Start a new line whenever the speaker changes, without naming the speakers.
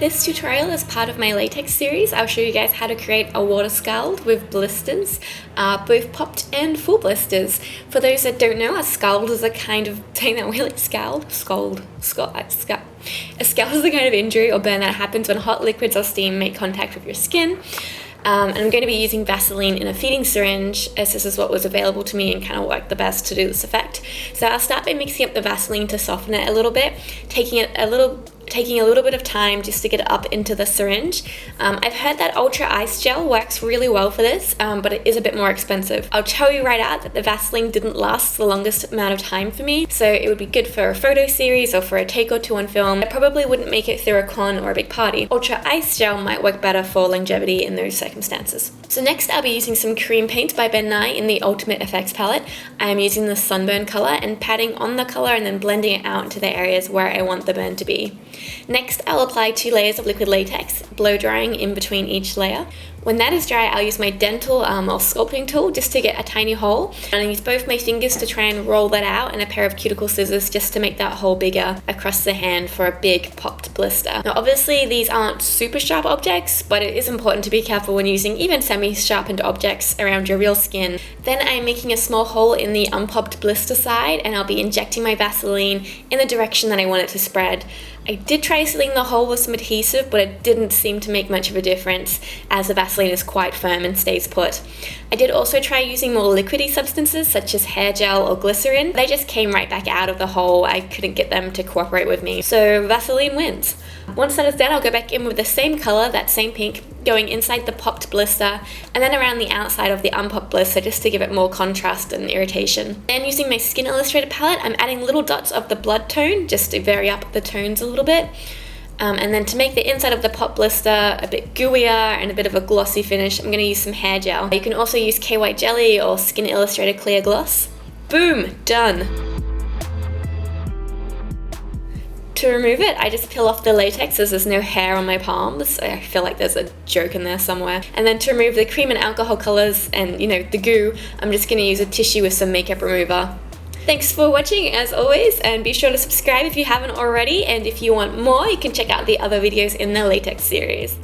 This tutorial is part of my latex series. I'll show you guys how to create a water scald with blisters, both popped and full blisters. For those that don't know, a scald is a kind of, saying that really, a scald is the kind of injury or burn that happens when hot liquids or steam make contact with your skin. And I'm going to be using Vaseline in a feeding syringe, as this is what was available to me and kind of worked the best to do this effect. So I'll start by mixing up the Vaseline to soften it a little bit, taking a little bit of time just to get it up into the syringe. I've heard that Ultra Ice Gel works really well for this, but it is a bit more expensive. I'll tell you right out that the Vaseline didn't last the longest amount of time for me, so it would be good for a photo series or for a take or two on film. I probably wouldn't make it through a con or a big party. Ultra Ice Gel might work better for longevity in those circumstances. So next I'll be using some cream paint by Nye in the Ultimate FX palette. I am using the sunburn color and patting on the color and then blending it out into the areas where I want the burn to be. Next, I'll apply 2 layers of liquid latex, blow drying in between each layer. When that is dry, I'll use my dental or sculpting tool just to get a tiny hole, and I use both my fingers to try and roll that out, and a pair of cuticle scissors just to make that hole bigger across the hand for a big popped blister. Now obviously these aren't super sharp objects, but it is important to be careful when using even semi-sharpened objects around your real skin. Then I'm making a small hole in the unpopped blister side, and I'll be injecting my Vaseline in the direction that I want it to spread. I did try sealing the hole with some adhesive, but it didn't seem to make much of a difference as the Vaseline is quite firm and stays put. I did also try using more liquidy substances such as hair gel or glycerin. They just came right back out of the hole. I couldn't get them to cooperate with me. So Vaseline wins. Once that is done, I'll go back in with the same color, that same pink, going inside the popped blister and then around the outside of the unpopped blister just to give it more contrast and irritation. Then using my Skin Illustrator palette, I'm adding little dots of the blood tone just to vary up the tones a little bit. And then to make the inside of the pop blister a bit gooier and a bit of a glossy finish, I'm going to use some hair gel. You can also use KY Jelly or Skin Illustrator Clear Gloss. Boom! Done! To remove it, I just peel off the latex as there's no hair on my palms. I feel like there's a joke in there somewhere. And then to remove the cream and alcohol colors and, the goo, I'm just going to use a tissue with some makeup remover. Thanks for watching as always, and be sure to subscribe if you haven't already, and if you want more, you can check out the other videos in the latex series.